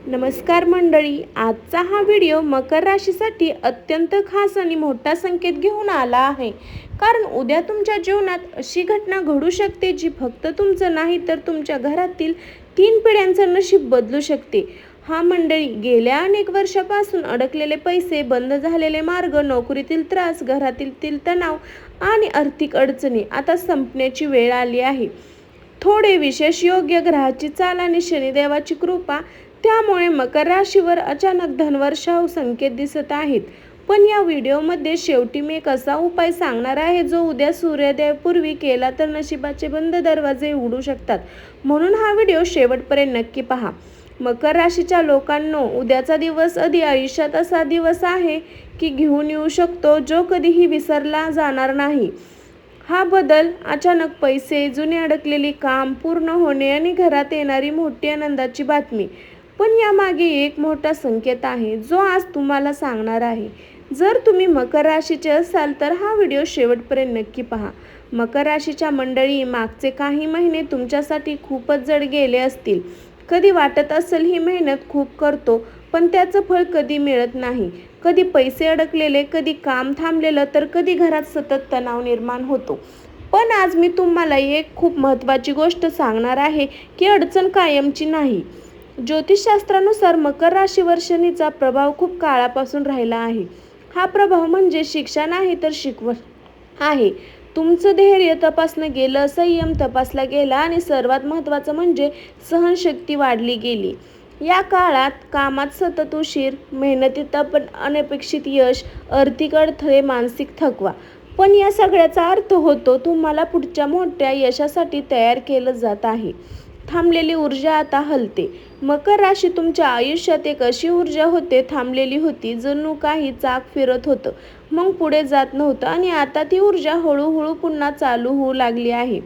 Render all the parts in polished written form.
नमस्कार मंडळी, आजचा हा व्हिडिओ मकर राशीसाठी अत्यंत खास आणि मोठा संकेत घेऊन आला आहे. कारण उद्या तुमच्या जीवनात अशी घटना घडू शकते जी फक्त तुमचं नाही तर तुमच्या घरातील 3 पिढ्यांचं नशीब बदलू शकते. हा मंडळी, गेल्या अनेक वर्षापासून अडकलेले पैसे, बंद झालेले मार्ग, नोकरीतील त्रास, घरातील तणाव आणि आर्थिक अडचणी आता संपण्याची वेळ आली आहे. थोडे विशेष योग्य ग्रहाची चाल आणि शनिदेवाची कृपा, त्यामुळे मकर राशीवर अचानक धनवर्षाव संकेत दिसत आहेत. पण या व्हिडिओमध्ये शेवटी मी एक असा उपाय सांगणार आहे जो उद्या सूर्योदयापूर्वी केला तर नशिबाचे बंद दरवाजे उघडू शकतात. म्हणून हा व्हिडिओ शेवटपर्यंत नक्की पहा. मकर राशीच्या लोकांनो, उद्याचा दिवस आयुष्यात असा दिवस आहे की घेऊन येऊ शकतो जो कधीही विसरला जाणार नाही. हा बदल, अचानक पैसे, जुने अडकलेली काम पूर्ण होणे आणि घरात येणारी मोठी आनंदाची बातमी. पण यामागे एक मोठा संकेत आहे जो आज तुम्हाला सांगणार आहे. जर तुम्ही मकर राशीचे असाल तर हा व्हिडिओ शेवटपर्यंत नक्की पहा. मकर राशीच्या मंडळी, मागचे काही महिने तुमच्यासाठी खूपच जड गेले असतील. कधी वाटत असेल ही मेहनत खूप करतो पण त्याचं फळ कधी मिळत नाही. कधी पैसे अडकलेले, कधी काम थांबलेलं, तर कधी घरात सतत तणाव निर्माण होतो. पण आज मी तुम्हाला एक खूप महत्त्वाची गोष्ट सांगणार आहे की अडचण कायमची नाही. ज्योतिषशास्त्रानुसार मकर राशीवर शनीचा प्रभाव खूप काळापासून राहिला आहे. हा प्रभाव म्हणजे शिक्षा नाही तर शिकवण आहे. तुमचं धैर्य तपासलं गेलं, संयम तपासला गेला आणि सर्वात महत्त्वाचं म्हणजे सहनशक्ती वाढली गेली. या काळात कामात सतत उशीर, मेहनतीत पण अनपेक्षित यश, आर्थिक अडथळे, मानसिक थकवा. पण या सगळ्याचा अर्थ होतो तुम्हाला पुढच्या मोठ्या यशासाठी तयार केलं जात आहे. थांबलेली ऊर्जा आता हलते. मकर राशी तुमच्या आयुष्यात एक अशी ऊर्जा होते, थांबलेली होती, जणू काही चाक फिरत होतं मग पुढे जात नव्हतं आणि आता ती ऊर्जा हळूहळू पुन्हा चालू होऊ लागली आहे.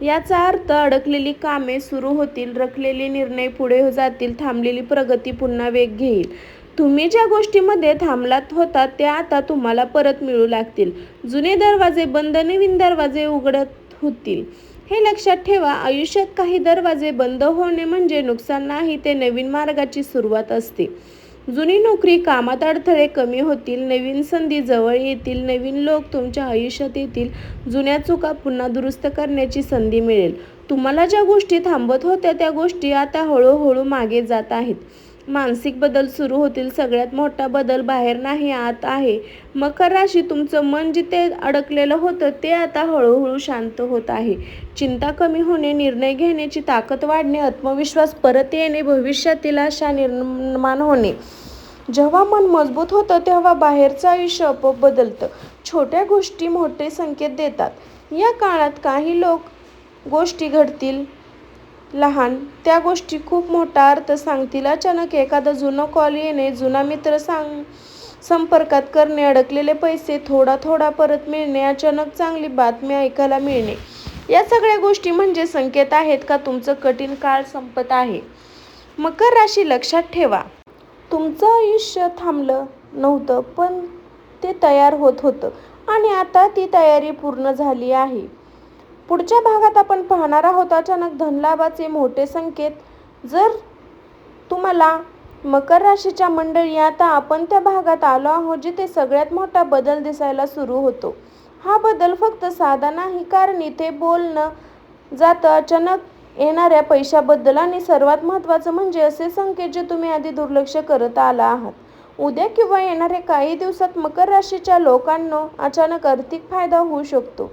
याचा अर्थ अडकलेली कामे सुरू होतील, रखलेले निर्णय पुढे जातील, थांबलेली प्रगती पुन्हा वेग घेईल. तुम्ही ज्या गोष्टीमध्ये थांबलात होता त्या आता तुम्हाला परत मिळू लागतील. जुने दरवाजे बंद, नवीन दरवाजे उघडत होतील. हे लक्षात ठेवा, आयुष्यात काही दरवाजे बंद होणे म्हणजे नुकसान नाही, ते नवीन मार्गाची सुरुवात असते. जुनी नोकरी, कामात अडथळे कमी होतील, नवीन संधी जवळ येतील, नवीन लोक तुमच्या आयुष्यात येतील, जुन्या चुका पुन्हा दुरुस्त करण्याची संधी मिळेल. तुम्हाला ज्या गोष्टी थांबत होत्या त्या गोष्टी आता हळूहळू मागे जात आहेत. मानसिक बदल सुरू होतील. सगळ्यात मोठा बदल बाहेर नाही, आत आहे. मकर राशी, तुमचं मन जिथे अडकलेलं होतं ते आता हळूहळू शांत होत आहे. चिंता कमी होणे, निर्णय घेण्याची ताकद वाढणे, आत्मविश्वास परत येणे, भविष्यातील आशा निर्माण होणे. जेव्हा मन मजबूत होतं तेव्हा बाहेरचं आयुष्य आपोआप बदलतं. छोट्या गोष्टी मोठे संकेत देतात. या काळात काही गोष्टी घडतील, लहान त्या गोष्टी खूप मोठा अर्थ सांगतील. अचानक एखादा जुना कॉल येणे, जुना मित्र संपर्कात करणे, अडकलेले पैसे थोडा थोडा परत मिळणे, अचानक चांगली बातमी ऐकायला मिळणे. या सगळ्या गोष्टी म्हणजे संकेत आहेत का तुमचं कठीण काळ संपत आहे. मकर राशी, लक्षात ठेवा, तुमचं आयुष्य थांबलं नव्हतं पण ते तयार होत होतं आणि आता ती तयारी पूर्ण झाली आहे. पुढच्या भागात आपण पाहणार आहोत अचानक धनलाभाचे मोठे संकेत. जर तुम्हाला मकर राशीच्या मंडळी, आता आपण त्या भागात आलो आहोत जिथे सगळ्यात मोठा बदल दिसायला सुरू होतो. हा बदल फक्त साधा नाही, कारण इथे बोलणं जातं अचानक येणाऱ्या पैशाबद्दल आणि सर्वात महत्त्वाचं म्हणजे असे संकेत जे तुम्ही आधी दुर्लक्ष करत आला आहात. उद्या किंवा येणाऱ्या काही दिवसात मकर राशीच्या लोकांना अचानक आर्थिक फायदा होऊ शकतो.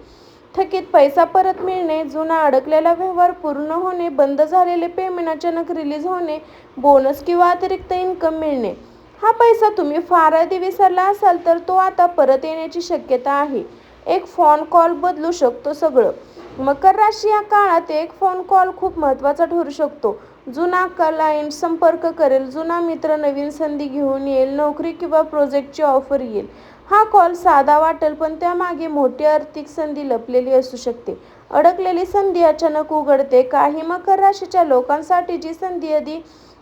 थकीत पैसा परत मिळणे, जुना अडकलेला व्यवहार पूर्ण होणे, बंद झालेले पेमेंट अचानक रिलीज होणे, बोनस किंवा अतिरिक्त इन्कम मिळणे. हा पैसा तुम्ही फार आधी विसरला असाल तर तो आता परत येण्याची शक्यता आहे. एक फोन कॉल बदलू शकतो सगळं. मकर राशी, या काळात एक फोन कॉल खूप महत्त्वाचा ठरू शकतो. जुना क्लायंट संपर्क करेल, जुना मित्र नवीन संधी घेऊन येईल, नोकरी किंवा प्रोजेक्टची ऑफर येईल. हा कॉल साधा वाटेल पण त्यामागे मोठी आर्थिक संधी लपलेली असू शकते. अडकलेली संधी अचानक उघडते. काही मकर राशीच्या लोकांसाठी जी संधी आधी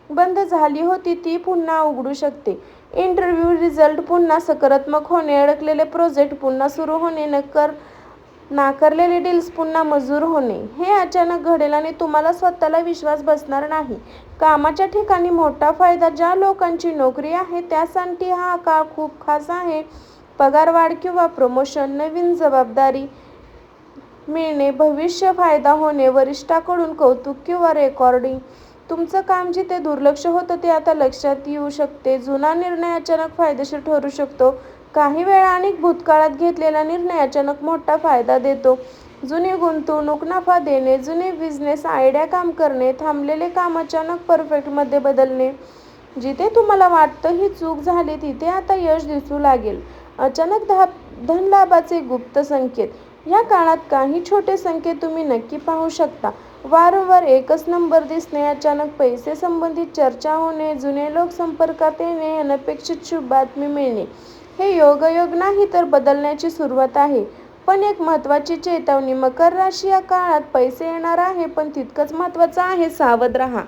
बंद झाली होती ती पुन्हा उघडू शकते. इंटरव्ह्यू रिझल्ट पुन्हा सकारात्मक होणे, अडकलेले प्रोजेक्ट पुन्हा सुरू होणे, नाकारलेले डील्स पुन्हा मंजूर होणे हे अचानक घडेल आणि तुम्हाला स्वतःला विश्वास बसणार नाही. कामाच्या ठिकाणी मोठा फायदा. ज्या लोकांची नोकरी आहे त्यासाठी हा काळ खूप खास आहे. पगारवाढ किंवा प्रमोशन, नवीन जबाबदारी मिळणे, भविष्य फायदा होणे, वरिष्ठाकडून कौतुक किंवा रेकॉर्डिंग. तुमचं काम जिथे दुर्लक्ष होतं ते आता लक्षात येऊ शकते. जुना निर्णय अचानक फायदेशीर ठरू शकतो. काही वेळा आणि भूतकाळात घेतलेला निर्णय अचानक मोठा फायदा देतो. जुनी गुंतवणूक नफा देणे, जुने बिझनेस आयडिया काम करणे, थांबलेले काम अचानक परफेक्टमध्ये बदलणे. जिथे तुम्हाला वाटतं ही चूक झाली तिथे आता यश दिसू लागेल. अचानक धनलाभाचे गुप्त संकेत. या काळात काही छोटे संकेत तुम्ही नक्की पाहू शकता. वारंवार एकच नंबर दिसणे, अचानक पैसे संबंधित चर्चा होणे, जुने लोक संपर्कात येणे, अनपेक्षित शुभ बातमी मिळणे. हे योगायोग नाही तर बदलण्याची सुरुवात आहे. पण एक महत्त्वाची चेतावणी. मकर राशी या काळात पैसे येणार आहे पण तितकंच महत्त्वाचं आहे सावध राहा.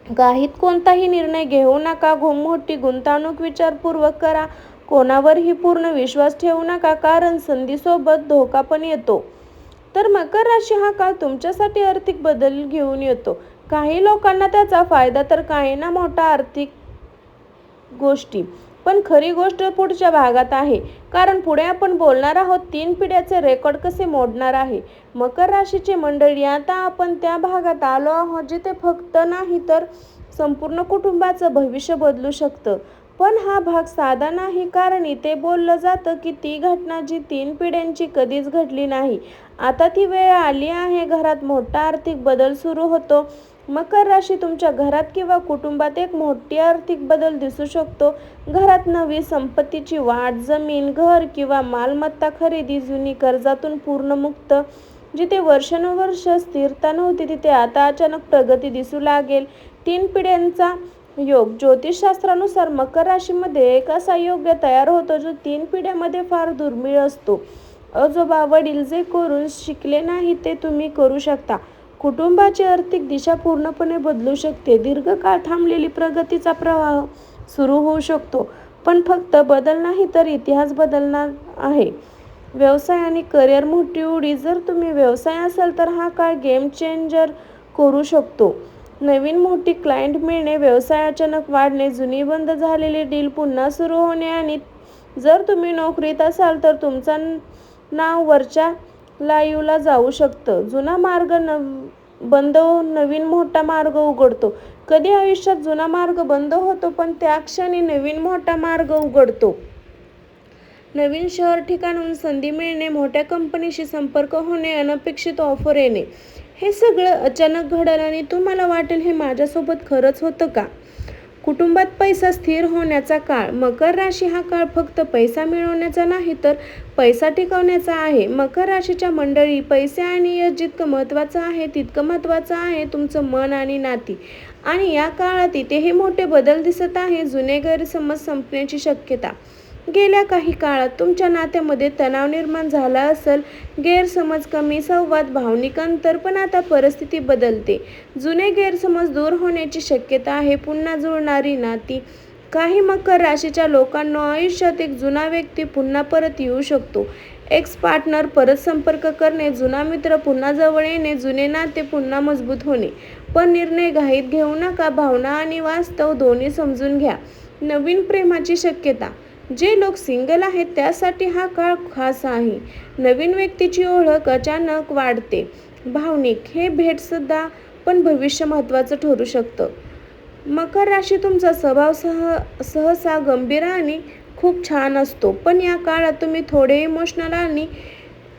घाईत कोणताही निर्णय घेऊ नका. मोठी गुंतवणूक विचारपूर्वक करा. कोणावरही पूर्ण विश्वास ठेवू नका कारण संधीसोबत धोका पण येतो. तर मकर राशी हा काळ तुमच्यासाठी आर्थिक बदल घेऊन येतो. काही लोकांना त्याचा फायदा तर काहींना मोठा आर्थिक गोष्टी. पण खरी गोष्ट पुढच्या भागात आहे कारण पुढे आपण बोलणार आहोत 3 पिढ्याचे रेकॉर्ड कसे मोडणार आहे. मकर राशीचे मंडळी, आता आपण त्या भागात आलो आहोत जिथे फक्त नाही तर संपूर्ण कुटुंबाचं भविष्य बदलू शकतं. पण हा भाग साधा नाही कारण इथे बोललं जातं की ती घटना जी 3 पिढ्यांची कधीच घडली नाही. आता ती वेळ आली आहे. घरात मोठा आर्थिक बदल सुरू होतो. मकर राशी, तुमच्या घरात किंवा कुटुंबात एक मोठी आर्थिक बदल दिसू शकतो. घरात नवी संपत्तीची वाढ, जमीन, घर किंवा मालमत्ता खरेदी, जुनी कर्जातून पूर्ण मुक्त. जिथे वर्षानुवर्ष स्थिरता नव्हती तिथे आता अचानक प्रगती दिसू लागेल. 3 पिढ्यांचा योग. ज्योतिषशास्त्रानुसार मकर राशीमध्ये एक असा योग तयार होतो जो 3 पिढ्यांमध्ये फार दुर्मिळ असतो. आजोबा वडील जे करून शिकले नाही ते तुम्ही करू शकता. कुटुंबाची आर्थिक दिशा पूर्णपणे बदलू शकते. दीर्घकाळ थांबलेली प्रगतीचा प्रवाह सुरू होऊ शकतो. पण फक्त बदल नाही तर इतिहास बदलणार आहे. व्यवसाय आणि करिअर मोठी उडी. जर तुम्ही व्यवसाय असाल तर हा काळ गेम चेंजर करू शकतो. नवीन मोठी क्लायंट मिळणे, व्यवसाय अचानक वाढणे, जुनी बंद झालेली डील पुन्हा सुरू होणे. आणि जर तुम्ही नोकरीत असाल तर तुमचं नाव वरच्या लाईव्हला जाऊ शकतं. जुना मार्ग बंद होऊन नवीन मोठा मार्ग उघडतो. कधी आयुष्यात जुना मार्ग बंद होतो पण त्या क्षणी नवीन मोठा मार्ग उघडतो. नवीन शहर ठिकाणून संधी मिळणे, मोठ्या कंपनीशी संपर्क होणे, अनपेक्षित ऑफर येणे. हे सगळं अचानक घडेल आणि तुम्हाला वाटेल हे माझ्यासोबत खरंच होतं का? कुटुंबात पैसा स्थिर होण्याचा काळ. मकर राशी हा काळ फक्त पैसा मिळवण्याचा नाही तर पैसा टिकवण्याचा आहे. मकर राशीच्या मंडळी, पैसे आणि यश जितकं महत्त्वाचं आहे तितकं महत्त्वाचं आहे तुमचं मन आणि नाती. आणि या काळात इथेही मोठे बदल दिसत आहे. जुने गैरसमज संपण्याची शक्यता. गेल्या काही काळात तुमच्या नात्यामध्ये तणाव निर्माण झाला असेल, गैरसमज कमी, संवाद, भावनिक अंतर. पण आता परिस्थिती बदलते. जुने गैरसमज दूर होण्याची शक्यता आहे. पुन्हा जुळणारी नाती. काही मकर राशीच्या लोकांना आयुष्यात एक जुना व्यक्ती पुन्हा परत येऊ शकतो. एक्स पार्टनर परत संपर्क करणे, जुना मित्र पुन्हा जवळ येणे, जुने नाते पुन्हा मजबूत होणे. पण निर्णय घाईत घेऊ नका. भावना आणि वास्तव दोन्ही समजून घ्या. नवीन प्रेमाची शक्यता. जे लोक सिंगल आहेत त्यासाठी हा काळ खास आहे. नवीन व्यक्तीची ओळख अचानक वाढते. भावनिक. हे भेटसुद्धा पण भविष्य महत्त्वाचं ठरू शकतं. मकर राशी, तुमचा स्वभाव सहसा गंभीर आणि खूप छान असतो. पण या काळात तुम्ही थोडे इमोशनल आणि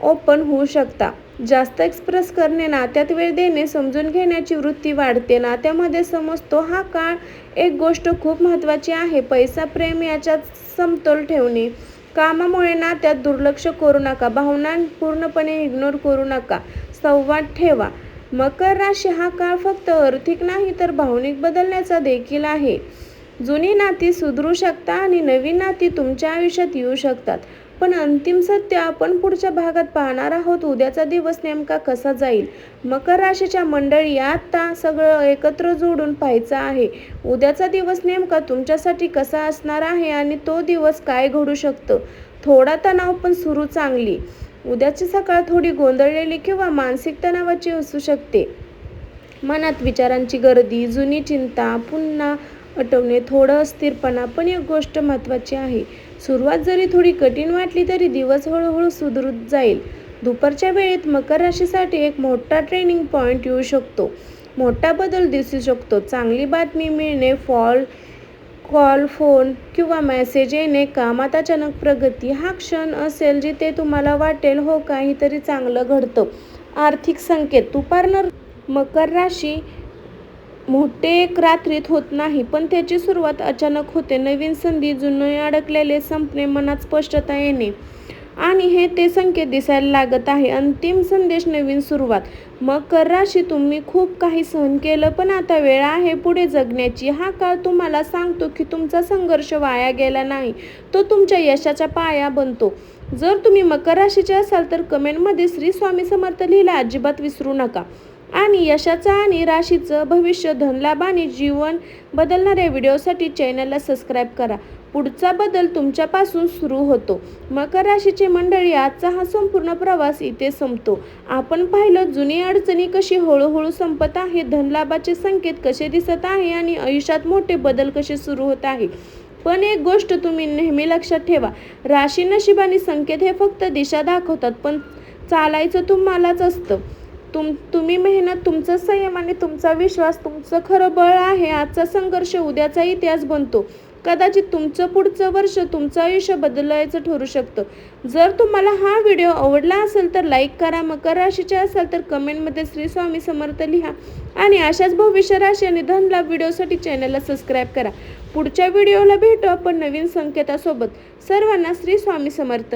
ओपन होऊ शकता. जास्त एक्सप्रेस करणे, नात्यात वेळ देणे, समजून घेण्याची वृत्ती वाढते. नात्यामध्ये समजतो. हा काळ एक गोष्ट खूप महत्त्वाची आहे. पैसा, प्रेम याच्यात समतोल ठेवणे. कामामुळे नात्यात दुर्लक्ष करू नका. भावना पूर्णपणे इग्नोर करू नका. संवाद ठेवा. मकर राशी हा काळ फक्त आर्थिक नाही तर भावनिक बदलण्याचा देखील आहे. जुनी नाती सुधरू शकतात आणि नवीन नाती तुमच्या आयुष्यात येऊ शकतात. पण अंतिम सत्य आपण पुढच्या भागात पाहणार आहोत. उद्याचा दिवस नेमका कसा जाईल? मकर राशीच्या मंडळी, आता सगळं एकत्र जोडून पाहायचं आहे. उद्याचा दिवस नेमका तुमच्यासाठी कसा असणार आहे आणि तो दिवस काय घडू शकतं. थोडा तणाव पण सुरू चांगली उद्याची सकाळ थोडी गोंधळलेली किंवा मानसिक तणावाची असू शकते. मनात विचारांची गर्दी, जुनी चिंता पुन्हा आठवणे, थोडं अस्थिरपणा. पण एक गोष्ट महत्त्वाची आहे, सुरुवात जरी थोडी कठीण वाटली तरी दिवस हळूहळू सुधरत जाईल. दुपारच्या वेळेत मकर राशीसाठी एक मोठा ट्रेनिंग पॉईंट येऊ शकतो. मोठा बदल दिसू शकतो. चांगली बातमी मिळणे, कॉल, फोन किंवा मेसेज येणे, कामात अचानक प्रगती. हा क्षण असेल जिथे तुम्हाला वाटेल, हो काहीतरी चांगलं घडतं. आर्थिक संकेत. दुपारनं मकर राशी मोठे एक रात्रीत होत नाही, पण त्याची सुरुवात अचानक होते. नवीन संधी, जुने अडकलेले संपणे, मनात स्पष्टता येणे आणि हे ते संकेत दिसायला लागत आहे. अंतिम संदेश, नवीन सुरुवात. मकर राशी, तुम्ही खूप काही सहन केलं, पण आता वेळ आहे पुढे जगण्याची. हा काळ तुम्हाला सांगतो की तुमचा संघर्ष वाया गेला नाही, तो तुमच्या यशाचा पाया बनतो. जर तुम्ही मकर राशीचे असाल तर कमेंटमध्ये श्री स्वामी समर्थ लिहायला अजिबात विसरू नका. आणि यशाचं आणि राशीचं भविष्य, धनलाभ आणि जीवन बदलणाऱ्या व्हिडिओसाठी चॅनलला सबस्क्राईब करा. पुढचा बदल तुमच्यापासून सुरू होतो. मकर राशीचे मंडळी, आजचा हा संपूर्ण प्रवास इथे संपतो. आपण पाहिलं जुनी अडचणी कशी हळूहळू संपत आहे, धनलाभाचे संकेत कसे दिसत आहे आणि आयुष्यात मोठे बदल कसे सुरू होत आहे. पण एक गोष्ट तुम्ही नेहमी लक्षात ठेवा, राशी, नशीब आणि संकेत हे फक्त दिशा दाखवतात, पण चालायचं तुम्हालाच असतं. तुम्ही मेहनत, तुमचा संयम आणि तुमचा विश्वास तुमचं खरं बळ आहे. आजचा संघर्ष उद्याचा इतिहास बनतो. कदाचित तुमचं पुढचं वर्ष तुमचं आयुष्य बदलायचं ठरू शकतं. जर तुम्हाला हा व्हिडिओ आवडला असेल तर लाईक करा. मकर राशीचे असाल तर कमेंटमध्ये श्री स्वामी समर्थ लिहा आणि अशाच भविष्य राशी आणि धनलाभ व्हिडिओसाठी चॅनलला सबस्क्राईब करा. पुढच्या व्हिडिओला भेटू आपण नवीन संकेतासोबत. सर्वांना श्री स्वामी समर्थ.